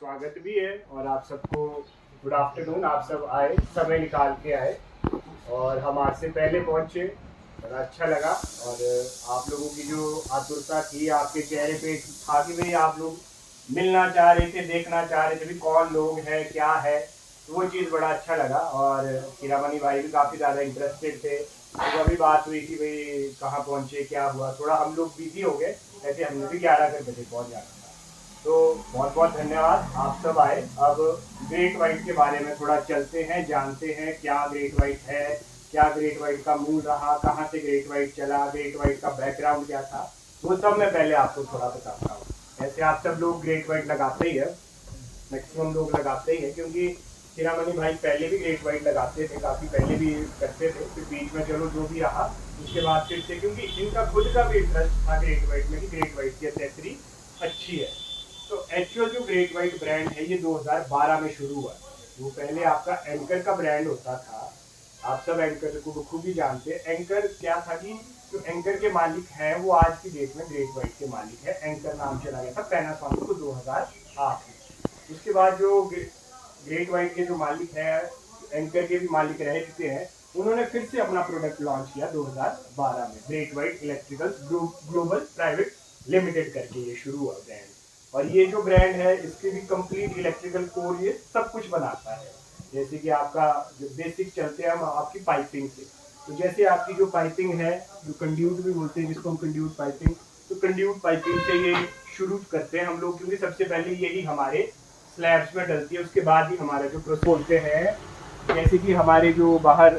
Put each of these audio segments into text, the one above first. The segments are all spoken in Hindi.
स्वागत भी है और आप सबको गुड आफ्टरनून। आप सब आए, समय निकाल के आए और हम आज से पहले पहुंचे, बड़ा अच्छा लगा। और आप लोगों की जो आतुरता थी आपके चेहरे पे था कि भाई आप लोग मिलना चाह रहे थे, देखना चाह रहे थे भी कौन लोग हैं, क्या है, तो वो चीज़ बड़ा अच्छा लगा। और हीरामणि भाई भी काफ़ी ज़्यादा इंटरेस्टेड थे, तो अभी बात हुई कि भाई कहाँ पहुँचे, क्या हुआ, थोड़ा हम लोग बिजी हो गए, ऐसे हमने भी 11 बजे पहुँच जाना था। तो बहुत बहुत धन्यवाद, आप सब आए। अब ग्रेट वाइट के बारे में थोड़ा चलते हैं, जानते हैं क्या ग्रेट वाइट है, क्या ग्रेट वाइट का मूल रहा, कहाँ से ग्रेट वाइट चला, ग्रेट वाइट का बैकग्राउंड क्या था, वो सब मैं पहले आपको थोड़ा बताता हूँ। ऐसे आप सब लोग ग्रेट वाइट लगाते ही है, मैक्सिमम लोग लगाते ही है, क्योंकि हीरामणि भाई पहले भी ग्रेट वाइट लगाते थे, काफ़ी पहले भी करते थे, फिर बीच में चलो जो भी रहा उसके बाद फिर से, क्योंकि इनका खुद का भी इंटरेस्ट था ग्रेट वाइट में कि ग्रेट वाइट की एक्सेसरी अच्छी है। तो एक्चुअल जो ग्रेट वाइट ब्रांड है ये 2012 में शुरू हुआ। वो पहले आपका एंकर का ब्रांड होता था, आप सब एंकर को बखूबी जानते हैं। एंकर क्या था कि जो एंकर के मालिक हैं वो आज की डेट में ग्रेट वाइट के मालिक है। एंकर नाम चला गया था पैनासोनिक को 2008 में। उसके बाद जो ग्रेट वाइट के जो मालिक हैं, एंकर के भी मालिक रह चुके हैं, उन्होंने फिर से अपना प्रोडक्ट लॉन्च किया 2012 में, great white electrical global private limited करके ये शुरू हुआ ब्रांड। और ये जो ब्रांड है इसके भी कंप्लीट इलेक्ट्रिकल कोर ये सब कुछ बनाता है। जैसे कि आपका जो बेसिक चलते हैं हम आपकी पाइपिंग से, तो जैसे आपकी जो पाइपिंग है, जो कंड्यूट भी बोलते हैं जिसको हम कंड्यूट पाइपिंग, तो कंड्यूट पाइपिंग से ये शुरू करते हैं हम लोग, क्योंकि सबसे पहले यही हमारे स्लैब्स में डलती है। उसके बाद ही हमारा जो प्रोसेस बोलते हैं, जैसे कि हमारे जो बाहर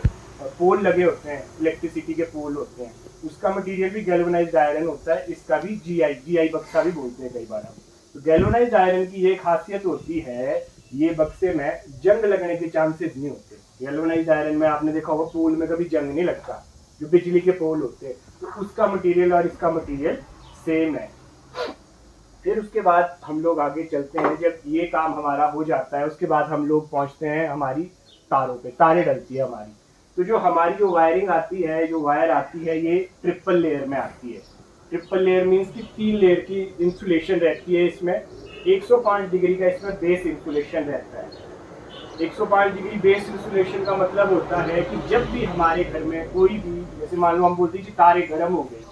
पोल लगे होते हैं, इलेक्ट्रिसिटी के पोल होते हैं, उसका मटेरियल भी गैल्वेनाइज्ड आयरन होता है। इसका भी जीआई बक्सा भी बोलते हैं कई बार हम। तो गैल्वेनाइज्ड आयरन की ये खासियत होती है, ये बक्से में जंग लगने के चांसेस नहीं होते। गैल्वेनाइज्ड आयरन में आपने देखा होगा पोल में कभी जंग नहीं लगता, जो बिजली के पोल होते हैं, तो उसका मटेरियल और इसका मटेरियल सेम है। फिर उसके बाद हम लोग आगे चलते हैं। जब ये काम हमारा हो जाता है उसके बाद हम लोग पहुंचते हैं हमारी तारों पे, तारें डलती है हमारी। तो जो हमारी जो वायरिंग आती है, जो वायर आती है, ये ट्रिपल लेयर में आती है। ट्रिपल लेयर मीन्स कि 3 लेयर की इंसुलेशन रहती है इसमें। 105 डिग्री का इसमें बेस इंसुलेशन रहता है। 105 डिग्री बेस इंसुलेशन का मतलब होता है कि जब भी हमारे घर में कोई भी, जैसे मान लो हम बोलते हैं कि तारे गर्म हो गई,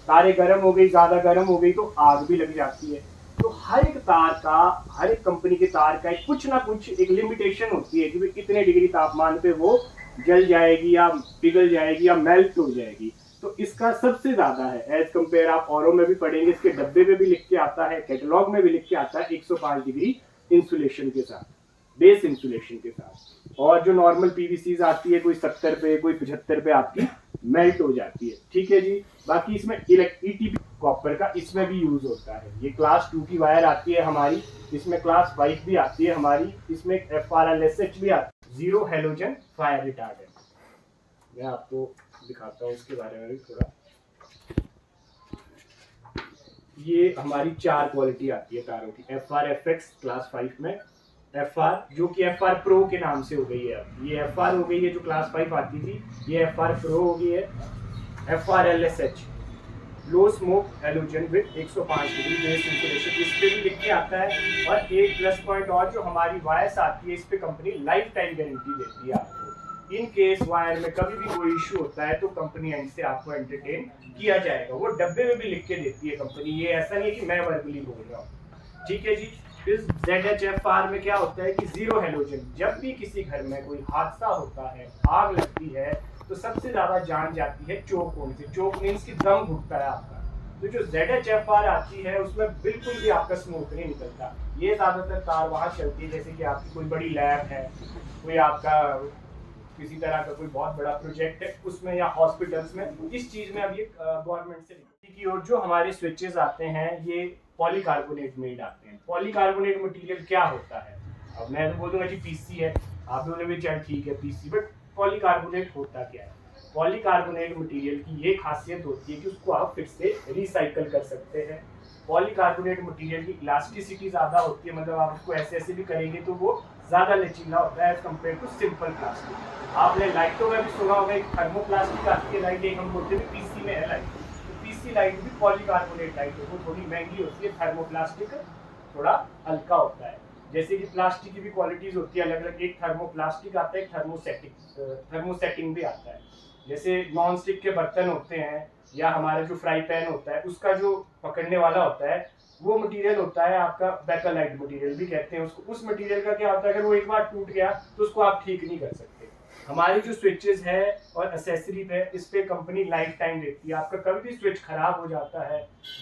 तारे गर्म हो गई, ज़्यादा गर्म हो गई तो आग भी लग जाती है। तो हर एक तार का, हर एक कंपनी के तार का कुछ ना कुछ एक लिमिटेशन होती है कि कितने डिग्री तापमान पे वो जल जाएगी या पिघल जाएगी या मेल्ट हो जाएगी। तो इसका सबसे ज़्यादा है एज कंपेयर, आप औरों में भी पढ़ेंगे, इसके डब्बे में भी लिख के आता है, कैटलॉग में भी लिख के आता है 105 डिग्री इंसुलेशन के साथ, बेस इंसुलेशन के साथ। और जो नॉर्मल पीवीसीज आती है, कोई 70 पे, कोई 75 पे आपकी मेल्ट हो जाती है। ठीक है जी। बाकी इसमें ईटीपी कॉपर का इसमें भी यूज होता है। ये क्लास 2 की वायर आती है हमारी, इसमें क्लास 5 भी आती है हमारी, इसमें FRLSH भी आती है, जीरो हेलोजन फायर रिटार्डेंट। मैं आपको दिखाता हूँ इसके बारे में भी थोड़ा। ये हमारी 4 क्वालिटी आती है तारों की। FRFX क्लास 5 में, FR जो कि FR प्रो के नाम से हो गई है, अब ये FR हो गई है, जो क्लास 5 आती थी ये FR प्रो हो गई है। FRLSH low smoke halogen with 105 degree base insulation, इस पे भी लिख के आता है। और एक प्लस पॉइंट और, जो हमारी वायर्स आती है इस पे कंपनी लाइफ टाइम गारंटी देती है आपको। इन केस वायर में कभी भी कोई इश्यू होता है तो कंपनी एंड से आपको एंटरटेन किया जाएगा। वो डब्बे में भी लिख के देती है कंपनी, ये ऐसा नहीं है कि मैं वर्बली बोल रहा हूँ। ठीक है जी। इस ZHFR में क्या होता है कि जीरो हेलोजन, जब भी किसी घर में कोई हादसा होता है, आग लगती है, तो सबसे ज्यादा जान जाती है चोक होने से। चोक मीन्स की दम घुटता है आपका। तो जो ZHFR आती है उसमें बिल्कुल भी आपका स्मोक नहीं निकलता। ये ज्यादातर कार वहां चलती है, जैसे कि आपकी कोई बड़ी लैब है, कोई आपका किसी तरह का कोई बहुत बड़ा प्रोजेक्ट है उसमें, या हॉस्पिटल्स में, इस चीज में अब ये गवर्नमेंट से की। और जो हमारे स्विचेस आते हैं ये पॉलीकार्बोनेट मेड आते हैं। पॉलीकार्बोनेट मटेरियल क्या होता है, अब मैं तो बोल दूंगा जी पीसी है, आप लोगों ने भी चल ठीक है पीसी, बट पॉलीकार्बोनेट होता क्या है? पॉलीकार्बोनेट मटेरियल की ये खासियत होती है कि उसको आप फिर से रिसाइकल कर सकते हैं। पॉलीकार्बोनेट मटेरियल की इलास्टिसिटी ज़्यादा होती है, मतलब आप उसको ऐसे ऐसे भी करेंगे तो वो ज़्यादा लचीला होता है as compare to simple plastic. आपने लाइटों में भी सुना होगा, एक थर्मोप्लास्टिक आती है लाइट, एक हम बोलते हैं पीसी में है लाइट, तो पीसी लाइट भी पॉलीकार्बोनेट लाइट है, वो थोड़ी महंगी होती है। थर्मोप्लास्टिक थोड़ा हल्का होता है। जैसे कि प्लास्टिक की भी क्वालिटीज होती है अलग अलग, एक थर्मोप्लास्टिक आता है, एक थर्मोसेटिंग भी आता है। जैसे नॉन स्टिक के बर्तन होते हैं या हमारा जो फ्राई पैन होता है उसका जो पकड़ने वाला होता है वो मटेरियल होता है आपका बैकलाइट मटेरियल भी कहते हैं उसको। उस मटेरियल का क्या होता है, अगर वो एक बार टूट गया तो उसको आप ठीक नहीं कर सकते। हमारी जो स्विचेस है और एसेसरीज है इस पे कंपनी लाइफ टाइम देती है। आपका कभी भी स्विच खराब हो जाता है,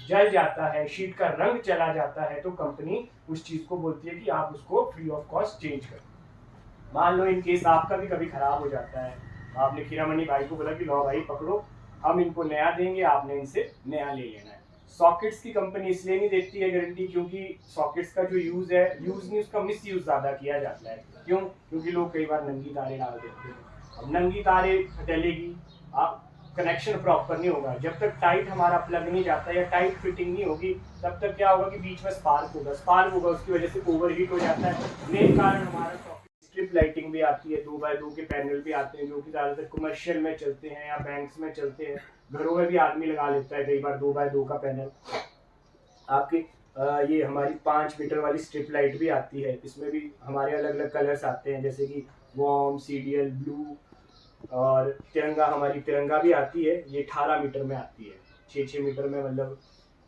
जल जाता है, शीट का रंग चला जाता है, तो कंपनी उस चीज को बोलती है कि आप उसको फ्री ऑफ कॉस्ट चेंज करें। मान लो इन केस आपका भी कभी खराब हो जाता है, आपने खीरामणि भाई को बोला कि लो भाई पकड़ो, हम इनको नया देंगे, आपने इनसे नया ले लेना है। सॉकेट्स की कंपनी इसलिए नहीं देती है गारंटी क्योंकि सॉकेट्स का जो यूज है, यूज नहीं उसका मिस यूज ज्यादा किया जाता है। क्यों? क्योंकि लोग कई बार नंगी तारे डाल देते हैं। अब नंगी तारे डलेगी, आप कनेक्शन प्रॉपर नहीं होगा। जब तक टाइट हमारा प्लग नहीं जाता या टाइट फिटिंग नहीं होगी तब तक क्या होगा कि बीच में स्पार्क होगा, उसकी वजह से ओवरहीट हो जाता है। मेन कारण हमारा स्ट्रिप लाइटिंग भी आती है, 2x2 के पैनल भी आते हैं जो कि ज़्यादातर कमर्शियल में चलते हैं या बैंक्स में चलते हैं। घरों में भी आदमी लगा लेता है कई बार 2x2 का पैनल। आपके ये हमारी 5 मीटर वाली स्ट्रिप लाइट भी आती है, इसमें भी हमारे अलग अलग कलर्स आते हैं जैसे कि वॉर्म, सीडीएल, ब्लू और तिरंगा। हमारी तिरंगा भी आती है, ये 18 मीटर में आती है। 6 मीटर में मतलब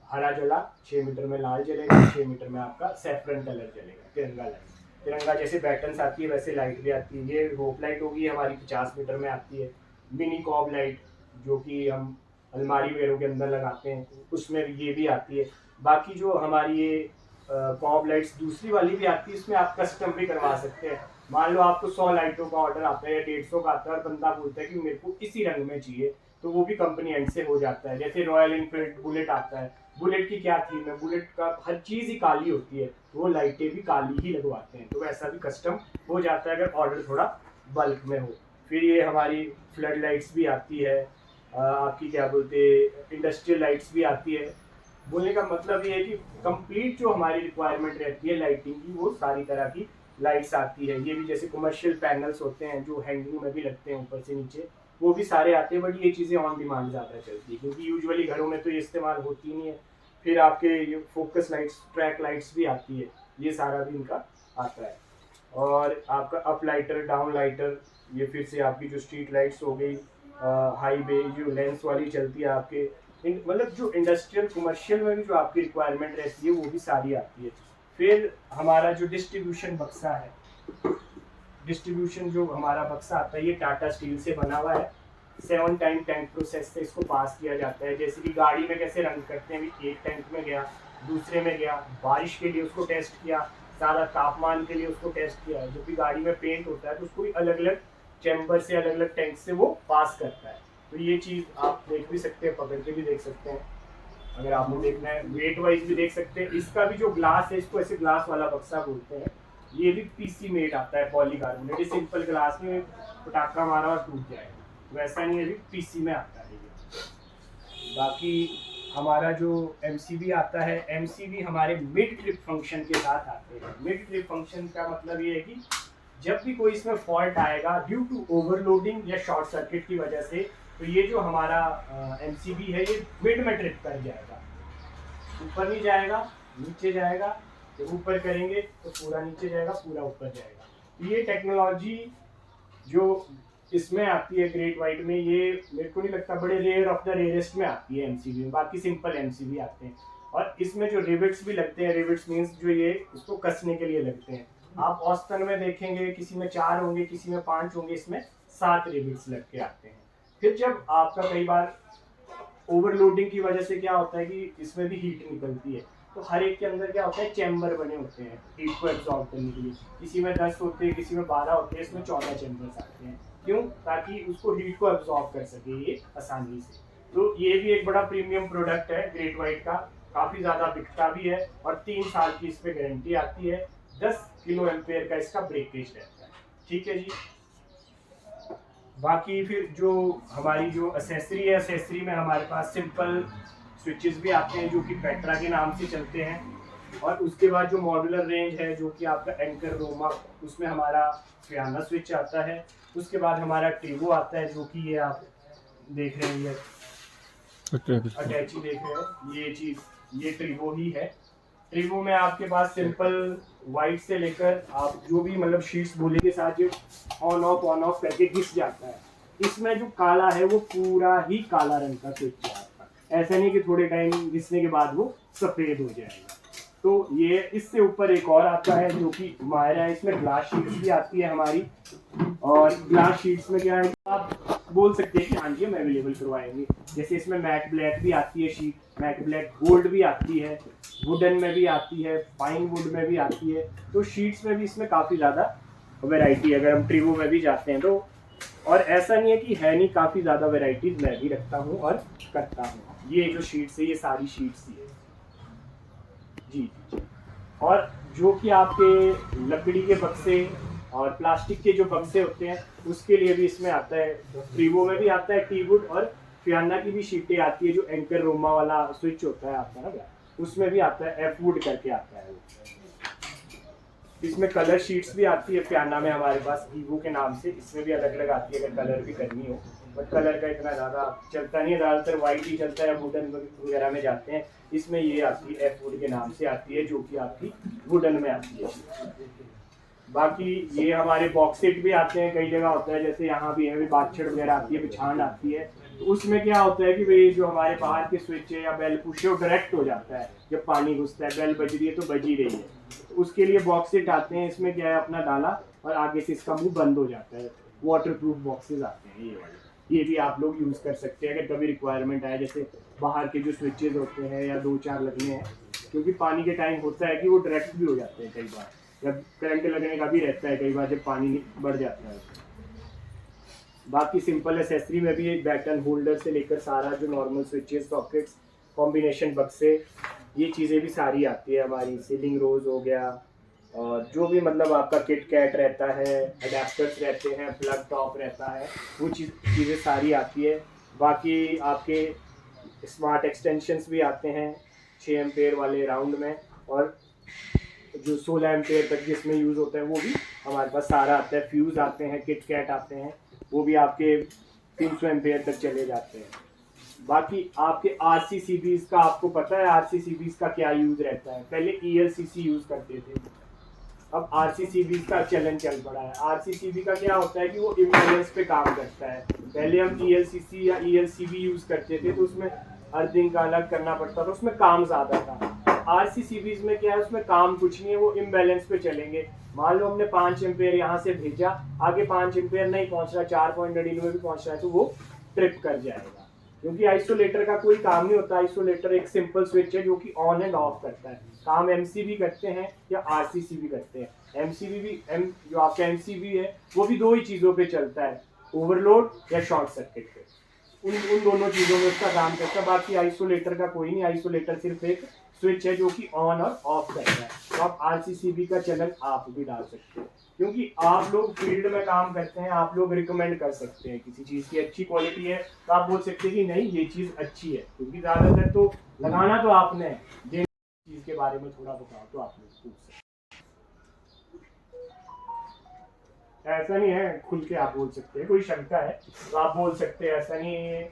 हरा जला, 6 मीटर में लाल जलेगा, 6 मीटर में आपका सैफरन कलर जलेगा, तिरंगा लाइट। तिरंगा जैसे बैटन्स आती है वैसे लाइट भी आती है। ये रोप लाइट होगी हमारी 50 मीटर में आती है। मिनी कॉब लाइट जो कि हम अलमारी वगैरह के अंदर लगाते हैं उसमें ये भी आती है। बाकी जो हमारी ये कॉब लाइट्स दूसरी वाली भी आती है, इसमें आप कस्टम भी करवा सकते हैं। मान लो आपको 100 लाइटों का ऑर्डर आता है या 150 का आता है और बंदा बोलता है कि मेरे को इसी रंग में चाहिए, तो वो भी कंपनी एंड से हो जाता है। जैसे रॉयल इनफील्ड बुलेट आता है, बुलेट की क्या थीम है, बुलेट का हर चीज ही काली होती है, तो वो लाइटें भी काली ही लगवाते हैं, तो वैसा भी कस्टम हो जाता है अगर ऑर्डर थोड़ा बल्क में हो। फिर ये हमारी फ्लड लाइट्स भी आती है, आपकी क्या बोलते इंडस्ट्रियल लाइट्स भी आती है। बोलने का मतलब ये है कि कंप्लीट जो हमारी रिक्वायरमेंट रहती है लाइटिंग की वो सारी तरह की लाइट्स आती है। ये भी जैसे कमर्शियल पैनल्स होते हैं जो हैंगिंग में भी लगते हैं ऊपर से नीचे, वो भी सारे आते हैं। बट ये चीज़ें ऑन डिमांड ज़्यादा चलती है क्योंकि यूजुअली घरों में तो ये इस्तेमाल होती नहीं है। फिर आपके ये फोकस लाइट्स, ट्रैक लाइट्स भी आती है, ये सारा भी इनका आता है। और आपका अप लाइटर, डाउन लाइटर, ये फिर से आपकी जो स्ट्रीट लाइट्स हो गई, हाईवे जो लेंस वाली चलती है आपके, मतलब जो इंडस्ट्रियल कमर्शियल में भी जो आपकी रिक्वायरमेंट रहती है वो भी सारी आती है। फिर हमारा जो डिस्ट्रीब्यूशन बक्सा है, डिस्ट्रीब्यूशन जो हमारा बक्सा आता है ये टाटा स्टील से बना हुआ है। 7 टाइम टैंक प्रोसेस से इसको पास किया जाता है। जैसे कि गाड़ी में कैसे रंग करते हैं, अभी एक टैंक में गया, दूसरे में गया, बारिश के लिए उसको टेस्ट किया, सारा तापमान के लिए उसको टेस्ट किया। जब भी गाड़ी में पेंट होता है तो उसको भी अलग अलग चैम्बर से, अलग अलग टैंक से वो पास करता है। तो ये चीज़ आप देख भी सकते हैं, पकड़ के भी देख सकते हैं, अगर आपको देखना है वेट वाइज भी देख सकते हैं। इसका भी जो ग्लास है, इसको ऐसे ग्लास वाला बक्सा बोलते हैं। ये भी पीसी मेड आता है, पॉलीकार्बोनेट। ये सिंपल ग्लास में पटाखा मारा और टूट जाएगा, वैसा नहीं, ये भी पीसी में आता है। बाकी हमारा जो एमसीबी आता है, एमसीबी हमारे मिड ट्रिप फंक्शन के साथ आते हैं। मिड ट्रिप फंक्शन का मतलब ये है कि जब भी कोई इसमें फॉल्ट आएगा ड्यू टू ओवरलोडिंग या शॉर्ट सर्किट की वजह से, तो ये जो हमारा एमसीबी है ये मिड में ट्रिप कर जाएगा, ऊपर नहीं जाएगा, नीचे जाएगा। जब ऊपर करेंगे तो पूरा नीचे जाएगा, पूरा ऊपर जाएगा। ये टेक्नोलॉजी जो इसमें आती है ग्रेट वाइट में, ये मेरे को नहीं लगता, बड़े रेयर ऑफ द रेयरेस्ट में आती है एमसीबी में। बाकी सिंपल एमसीबी आते हैं और इसमें जो रिविट्स भी लगते हैं, रिविट्स मीन्स जो ये इसको कसने के लिए लगते हैं। आप औसतन में देखेंगे किसी में 4 होंगे, किसी में 5 होंगे, इसमें 7 रिविट्स लग के आते हैं। फिर जब आपका कई बार ओवरलोडिंग की वजह से क्या होता है कि इसमें भी हीट निकलती है, तो हर एक के अंदर क्या होता है, चैम्बर बने होते हैं हीट को एब्जॉर्ब करने के लिए। किसी में 10 होते हैं, किसी में 12 होते हैं, इसमें 14 चैम्बर्स आते हैं। क्यों? ताकि उसको हीट को एब्जॉर्ब कर सके ये आसानी से। तो ये भी एक बड़ा प्रीमियम प्रोडक्ट है ग्रेट वाइट का, काफ़ी ज़्यादा बिकता भी है और 3 साल की इस पर गारंटी आती है। 10 किलो एम्पेयर का इसका ब्रेकेज रहता है। ठीक है जी। बाकी फिर जो हमारी जो एसेसरी है, एसेसरी में हमारे पास सिंपल स्विचेस भी आते हैं जो कि पेट्रा के नाम से चलते हैं। और उसके बाद जो मॉड्यूलर रेंज है जो कि आपका एंकर रोमा, उसमें हमारा फियाना स्विच आता है। उसके बाद हमारा ट्रिवो आता है जो कि ये आप देख रहे हैं, ये अटैची देख रहे हैं, ये चीज़ ये ट्रिवो ही है। ट्रिवो में आपके पास सिंपल वाइट से लेकर आप जो भी मतलब शीट्स बोले के साथ जो ऑन ऑफ करके घिस जाता है, इसमें जो काला है वो पूरा ही काला रंग का स्विच है आपका। ऐसा नहीं कि थोड़े टाइम घिसने के बाद वो सफ़ेद हो जाएगा। तो ये इससे ऊपर एक और आता है जो कि मायरा है, इसमें ग्लास शीट्स भी आती है हमारी। और ग्लास शीट्स में क्या है, आप बोल सकते हैं कि हाँ जी हम अवेलेबल करवाएंगे। जैसे इसमें मैट ब्लैक भी आती है शीट, मैट ब्लैक गोल्ड भी आती है, वुडन में भी आती है, पाइन वुड में भी आती है। तो शीट्स में भी इसमें काफ़ी ज़्यादा वैरायटी है। अगर हम ट्रीवो में भी जाते हैं तो, और ऐसा नहीं है कि है नहीं, काफ़ी ज़्यादा वैरायटीज मैं भी रखता हूँ और करता हूँ। ये जो शीट्स है ये सारी शीट्स ही है जी। और जो कि आपके लकड़ी के बक्से और प्लास्टिक के जो बक्से होते हैं उसके लिए भी इसमें आता है। ट्रीवो में भी आता है टी वुड, और फियाना की भी शीटें आती है जो एंकर रोमा वाला स्विच होता है आपका ना, उसमें भी आता है, एफ वुड करके आता है वो। इसमें कलर शीट्स भी आती है फियाना में हमारे पास ईवो के नाम से, इसमें भी अलग अलग आती है अगर कलर भी करनी हो। बट कलर का इतना ज़्यादा चलता नहीं है, ज़्यादातर वाइट ही चलता है, वुडन वगैरह में जाते हैं। इसमें ये आती है एफ वुड के नाम से आती है, जो कि आपकी वुडन में आती है। बाकी ये हमारे बॉक्सेट भी आते हैं, कई जगह होता है, जैसे यहाँ भी है बाछड़ वगैरह आती है, बिछांड आती है। तो उसमें क्या होता है कि भाई जो हमारे बाहर के स्विच है या बेल पुश है वो डायरेक्ट हो जाता है, जब पानी घुसता है बेल बज रही है तो बज ही रही है। तो उसके लिए बॉक्सेट आते हैं, इसमें क्या है अपना डाला और आगे से इसका मुंह बंद हो जाता है। वाटर प्रूफ बॉक्सेज आते हैं ये वाले, ये भी आप लोग यूज़ कर सकते हैं अगर कभी रिक्वायरमेंट आए, जैसे बाहर के जो स्विचेज होते हैं या 2-4 लगने हैं, क्योंकि पानी के टाइम होता है कि वो डायरेक्ट भी हो जाते हैं कई बार, जब करंट लगने का भी रहता है कई बार जब पानी बढ़ जाता है। बाकी सिंपल एसेसरी में भी बैटन होल्डर से लेकर सारा जो नॉर्मल स्विचेस, सॉकेट्स, कॉम्बिनेशन बक्से, ये चीज़ें भी सारी आती है हमारी। सीलिंग रोज हो गया, और जो भी मतलब आपका किट कैट रहता है, अडेप्टर्स रहते हैं, प्लग टॉप रहता है, वो चीज़ें सारी आती है। बाकी आपके स्मार्ट एक्सटेंशंस भी आते हैं 6 एम्पेयर वाले राउंड में, और जो 16 एम्पेयर तक जिसमें यूज़ होता है वो भी हमारे पास सारा आता है। फ्यूज़ आते हैं, किट कैट आते हैं, वो भी आपके 300 एम्पेयर तक चले जाते हैं। बाकी आपके RCCBs का आपको पता है RCCBs का क्या यूज़ रहता है? पहले ELCC यूज़ करते थे, अब RCCBs का चलन चल पड़ा है। RCCB का क्या होता है कि वो इम्बैलेंस पे काम करता है। पहले हम ELCC या ELCB यूज़ करते थे तो उसमें अर्थिंग का अलग करना पड़ता था, उसमें काम ज़्यादा था। RCCBs में क्या है, उसमें काम कुछ नहीं है, वो इम्बैलेंस पे चलेंगे। मान लो हमने 5 एम्पेयर यहाँ से भेजा, आगे 5 एम्पेयर नहीं पहुँच रहा, 4.99 भी पहुँच रहा है, तो वो ट्रिप कर जाएगा। क्योंकि आइसोलेटर का कोई काम नहीं होता, आइसोलेटर एक सिंपल स्विच है जो कि ऑन एंड ऑफ करता है। काम MCB करते हैं या RCCB करते हैं। MCB भी जो आपका MCB है वो भी 2 ही चीज़ों पे चलता है, ओवरलोड या शॉर्ट सर्किट पे। उन दोनों चीज़ों में उसका काम करता है। बाकी आइसोलेटर का कोई नहीं, आइसोलेटर सिर्फ एक स्विच है जो कि ऑन और ऑफ करता है। तो आप RCCB का चलन आप भी डाल सकते हो, क्योंकि आप लोग फील्ड में काम करते हैं, आप लोग रिकमेंड कर सकते हैं किसी चीज़ की अच्छी क्वालिटी है तो आप बोल सकते हैं कि नहीं ये चीज़ अच्छी है, क्योंकि ज़्यादातर तो लगाना तो आपने है। चीज़ के बारे में थोड़ा बताओ तो आप लोग पूछ सकते। ऐसा नहीं है, खुल के आप बोल सकते हैं, कोई शंका है तो आप बोल सकते हैं, ऐसा नहीं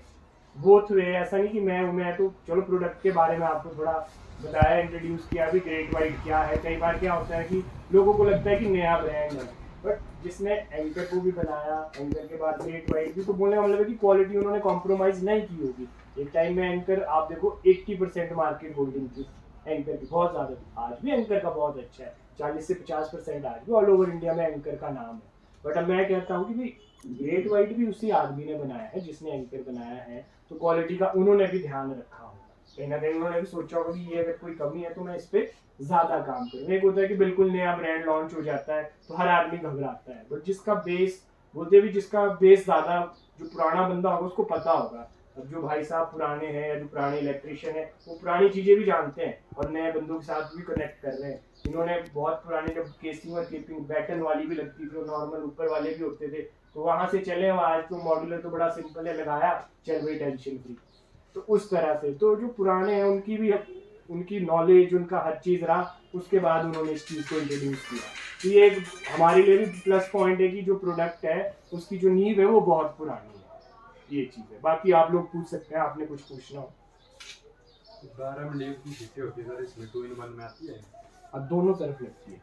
बोथ वे, ऐसा नहीं कि मैं तो चलो प्रोडक्ट के बारे में आपको थोड़ा बताया, इंट्रोड्यूस किया भी ग्रेट वाइट क्या है। कई बार क्या होता है कि लोगों को लगता है कि नया ब्रांड है, बट जिसने एंकर को भी बनाया, एंकर के बाद ग्रेट वाइट भी, तो बोलने का मतलब है कि क्वालिटी उन्होंने कॉम्प्रोमाइज़ नहीं की होगी। एक टाइम में एंकर आप देखो 80% मार्केट होल्डिंग थी एंकर की, बहुत ज़्यादा। आज भी एंकर का बहुत अच्छा है, 40 से 50% आज भी ऑल ओवर इंडिया में एंकर का नाम है। बट अब मैं कहता हूँ कि भाई ग्रेट वाइट भी उसी आदमी ने बनाया है जिसने एंकर बनाया है, तो क्वालिटी का उन्होंने भी ध्यान रखा होगा, कहीं ना कहीं उन्होंने भी सोचा होगा कि ये अगर कोई कमी है तो मैं इस पर ज़्यादा काम करूँ। एक होता है कि बिल्कुल नया ब्रांड लॉन्च हो जाता है तो हर आदमी घबराता है, बट जिसका बेस, बोलते भी जिसका बेस ज़्यादा, जो पुराना बंदा होगा उसको पता होगा। अब जो भाई साहब पुराने हैं या जो पुराने इलेक्ट्रिशियन है वो पुरानी चीज़ें भी जानते हैं और नए बंदों के साथ भी कनेक्ट कर रहे हैं। इन्होंने बहुत पुराने, जब केसिंग और कीपिंग बैटन वाली भी लगती थी और नॉर्मल ऊपर वाले भी होते थे, तो वहाँ से चले आज तो मॉड्यूलर तो बड़ा सिंपल है, लगाया चल भाई टेंशन फ्री। तो उस तरह से तो जो पुराने हैं उनकी भी उनकी नॉलेज, उनका हर चीज़ रहा, उसके बाद उन्होंने इस चीज़ को इंट्रोड्यूस किया। तो ये एक हमारे लिए भी प्लस पॉइंट है कि जो प्रोडक्ट है उसकी जो नींव है वो बहुत पुरानी है, ये चीज़ है। बाकी आप लोग पूछ सकते हैं, आपने कुछ पूछना हो। 12 में लीव की शीटें होती है सर, इसमें 2 in 1 में आती है। अब दोनों तरफ लगती है,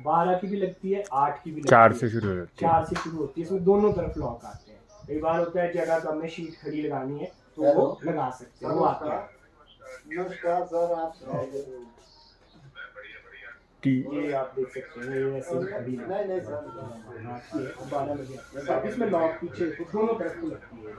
12 की भी लगती है, 8 की भी लगती 4 है। से शुरू हो जाती है। 4 से शुरू होती है, इसमें दोनों तरफ लॉक आते हैं। कई बार होता है जगह कम में शीट खड़ी लगानी है तो वो लगा सकते हैं, वो आते हैं। नमस्कार सर, आप ये आप देख सकते हैं, ये ऐसे ही खड़ी है। नहीं नहीं सर, आती है 12 बजे आती है, बाकी इसमें लॉक पीछे तो दोनों तरफ को लगती है,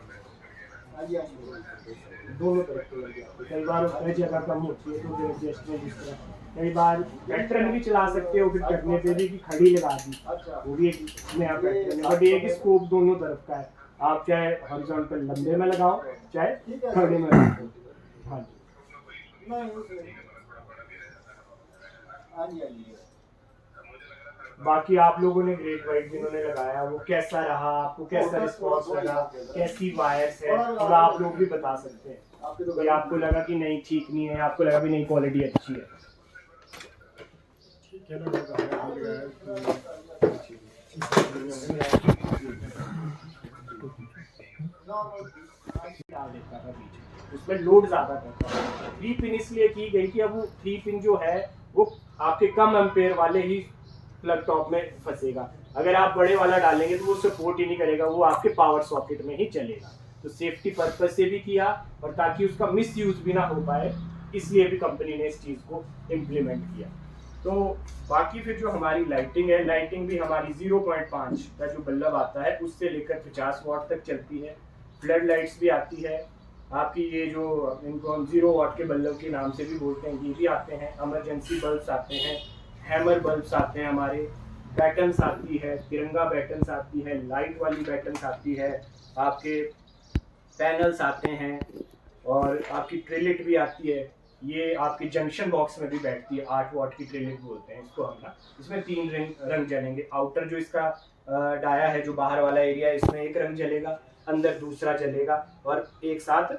हाँ जी हाँ जी। दोनों तरफ को लग जाती है। कई बार होता है जगह कम होती है तो फिर एडजस्ट में जिस तरह, कई बार पैटर्न भी चला सकते हो फिर करने पे भी कि खड़ी लगा दी, अच्छा, वो भी एक नया पैटर्न है। बट ये कि स्कोप दोनों तरफ का है, आप चाहे हॉरिजॉन्टल लंबे में लगाओ चाहे खड़े में लगाओ। हाँ जी, नहीं हाँ जी हाँ जी। बाकी आप लोगों ने ग्रेट वाइट जिन्होंने लगाया वो कैसा रहा, आपको कैसा रिस्पॉन्स लगा, कैसी वायर्स है, थोड़ा आप लोग भी बता सकते हैं कि आपको लगा कि नहीं ठीक नहीं है, आपको लगा भी नहीं क्वालिटी अच्छी है। उसमें लोड ज्यादा करता है। 3 पिन इसलिए की गई कि अब वो 3 पिन जो है वो आपके कम एम्पेयर वाले ही प्लग टॉप में फंसेगा। अगर आप बड़े वाला डालेंगे तो वो सपोर्ट ही नहीं करेगा, वो आपके पावर सॉकेट में ही चलेगा। तो सेफ्टी पर्पज से भी किया और ताकि उसका मिस यूज भी ना हो पाए, इसलिए भी कंपनी ने इस चीज को इम्प्लीमेंट किया। तो बाकी फिर जो हमारी लाइटिंग है, लाइटिंग भी हमारी 0.5 का जो बल्ब आता है उससे लेकर 50 वॉट तक चलती है। फ्लड लाइट्स भी आती है आपकी, ये जो इनको हम 0 वॉट के बल्ब के नाम से भी बोलते हैं, ये भी आते हैं। इमरजेंसी बल्ब्स आते हैं, हैमर बल्ब्स आते हैं हमारे, बैटन्स आती है, तिरंगा बैटन्स आती है, लाइट वाली बैटन्स आती है, आपके पैनल्स आते हैं और आपकी ट्रेलिट भी आती है। ये आपके जंक्शन बॉक्स में भी बैठती है, 8 वॉट की ट्रेलिट बोलते हैं इसको हम ना। इसमें 3 रंग जलेंगे। आउटर जो इसका डाया है, जो बाहर वाला एरिया है, इसमें एक रंग जलेगा, अंदर दूसरा जलेगा, और एक साथ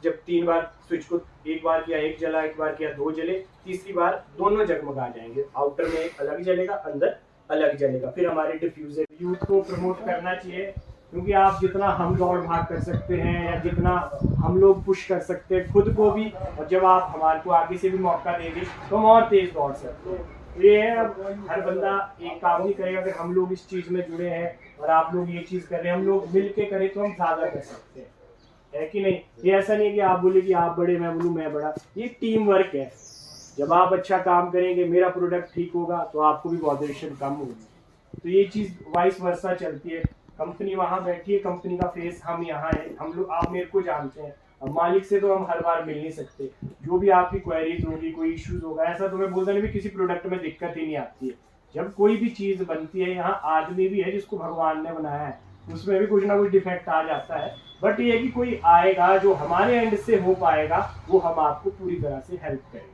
जब 3 बार स्विच को, एक बार किया एक जला, एक बार किया 2 जले, तीसरी बार दोनों जगमगा जाएंगे। आउटर में एक अलग जलेगा, अंदर अलग जलेगा। फिर हमारे डिफ्यूजर, यूथ को प्रमोट करना चाहिए, क्योंकि आप जितना हम दौड़ भाग कर सकते हैं या जितना हम लोग पुश कर सकते हैं खुद को भी, और जब आप हमारे को आगे से भी मौका देंगे तो हम और तेज दौड़ सकते हैं। तो ये है, अब हर बंदा एक काम नहीं करेगा। अगर हम लोग इस चीज में जुड़े हैं और आप लोग ये चीज कर रहे हैं, हम लोग मिल के करें तो हम ज्यादा कर सकते हैं, है कि नहीं। ये ऐसा नहीं है कि आप बोले कि आप बड़े मैं बोलूँ मैं बड़ा, ये टीम वर्क है। जब आप अच्छा काम करेंगे, मेरा प्रोडक्ट ठीक होगा तो आपको भी कॉन्ट्रिब्यूशन कम होगी। तो ये चीज वाइस वर्सा चलती है। कंपनी वहां बैठी है, कंपनी का फेस हम यहाँ है, हम लोग, आप मेरे को जानते हैं। अब मालिक से तो हम हर बार मिल नहीं सकते, जो भी आपकी क्वेरीज होगी, कोई इश्यूज होगा, ऐसा तो मैं बोलता नहीं भी किसी प्रोडक्ट में दिक्कत ही नहीं आती है। जब कोई भी चीज बनती है, यहाँ आदमी भी है जिसको भगवान ने बनाया है, उसमें भी कुछ ना कुछ डिफेक्ट आ जाता है। बट ये कि कोई आएगा जो हमारे एंड से हो पाएगा, वो हम आपको पूरी तरह से हेल्प करेंगे।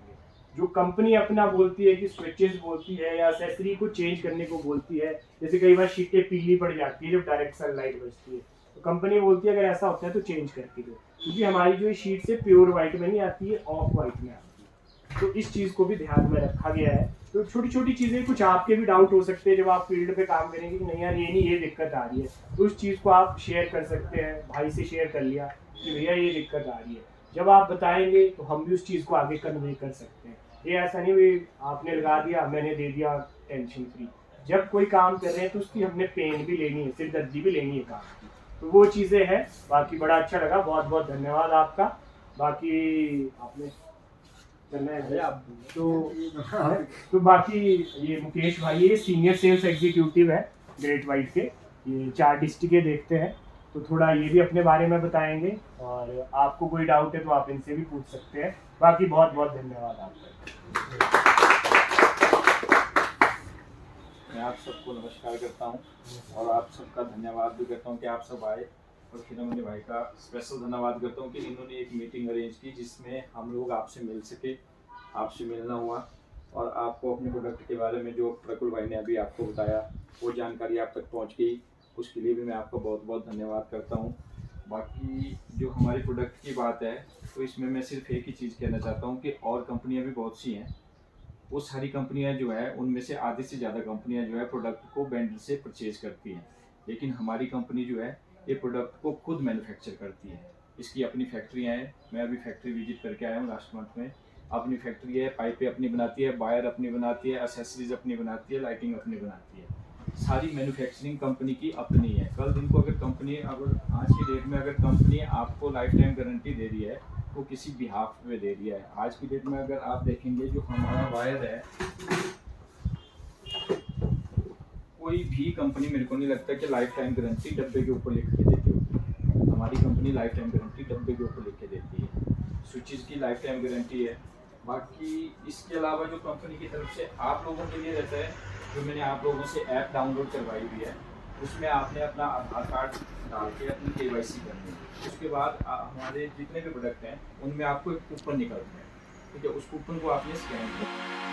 जो कंपनी अपना बोलती है कि स्विचेस बोलती है या एक्सेसरी को चेंज करने को बोलती है, जैसे कई बार शीटें पीली पड़ जाती है जब डायरेक्ट सनलाइट बजती है, तो कंपनी बोलती है अगर ऐसा होता है तो चेंज करके दो, क्योंकि हमारी जो शीट से प्योर व्हाइट में नहीं आती है, ऑफ व्हाइट में आती है। तो इस चीज को भी ध्यान में रखा गया है। तो छोटी छोटी चीजें, कुछ आपके भी डाउट हो सकते हैं जब आप फील्ड पे काम करेंगे कि नहीं यार ये नहीं, ये दिक्कत आ रही है, तो उस चीज को आप शेयर कर सकते हैं। भाई से शेयर कर लिया कि भैया ये दिक्कत आ रही है, जब आप बताएंगे तो हम भी उस चीज को आगे कन्वे कर सकते हैं। ये ऐसा नहीं भी आपने लगा दिया मैंने दे दिया टेंशन फ्री। जब कोई काम कर रहे हैं तो उसकी हमने पेन भी लेनी है, सिरदर्दी भी लेनी है काम की, तो वो चीज़ें हैं। बाकी बड़ा अच्छा लगा, बहुत बहुत धन्यवाद आपका। बाकी आपने करना है आप तो बाकी ये मुकेश भाई, ये सीनियर सेल्स एग्जीक्यूटिव है ग्रेट वाइट के, ये 4 डिस्ट्रिक्टें देखते हैं, तो थोड़ा ये भी अपने बारे में बताएंगे, और आपको कोई डाउट है तो आप इनसे भी पूछ सकते हैं। बाकी बहुत बहुत धन्यवाद आपका। मैं आप सबको नमस्कार करता हूं और आप सबका धन्यवाद भी करता हूं कि आप सब आए, और खिलमनी भाई का स्पेशल धन्यवाद करता हूं कि इन्होंने एक मीटिंग अरेंज की जिसमें हम लोग आपसे मिल सके, आपसे मिलना हुआ, और आपको अपने प्रोडक्ट के बारे में जो प्रकुल भाई ने अभी आपको बताया वो जानकारी आप तक पहुंच गई, उसके लिए भी मैं आपका बहुत बहुत धन्यवाद करता हूं। बाकी जो हमारे प्रोडक्ट की बात है तो इसमें मैं सिर्फ एक ही चीज़ कहना चाहता हूँ कि और कंपनियाँ भी बहुत सी हैं, वो सारी कंपनियां जो है उनमें से आधे से ज़्यादा कंपनियां जो है प्रोडक्ट को वेंडर से परचेज करती हैं, लेकिन हमारी कंपनी जो है ये प्रोडक्ट को खुद मैन्युफैक्चर करती है। इसकी अपनी फैक्ट्रियां हैं, मैं अभी फैक्ट्री विजिट करके आया हूँ लास्ट मंथ में, अपनी फैक्ट्री है, पाइपें अपनी बनाती है, वायर अपनी बनाती है, एसेसरीज अपनी बनाती है, लाइटिंग अपनी बनाती है। सारी मैन्युफैक्चरिंग कंपनी की अपनी है। कल दिन को अगर कंपनी, अगर आज की डेट में अगर कंपनी आपको लाइफ टाइम गारंटी दे रही है तो किसी बिहाफ पे दे रही है। आज की डेट में अगर आप देखेंगे जो हमारा वायर है, कोई भी कंपनी मेरे को नहीं लगता कि लाइफ टाइम गारंटी डब्बे के ऊपर लिख के देती होगी। हमारी कंपनी लाइफ टाइम गारंटी डब्बे के ऊपर लिख के देती है। स्विचेस की लाइफ टाइम गारंटी है। बाकी इसके अलावा जो कंपनी की तरफ से आप लोगों के लिए रहता है, जो मैंने आप लोगों से ऐप डाउनलोड करवाई हुई है, उसमें आपने अपना आधार कार्ड डाल के अपनी KYC करनी है। उसके बाद हमारे जितने भी प्रोडक्ट हैं उनमें आपको एक कूपन निकलता है, ठीक है, उस कूपन को आपने स्कैन किया।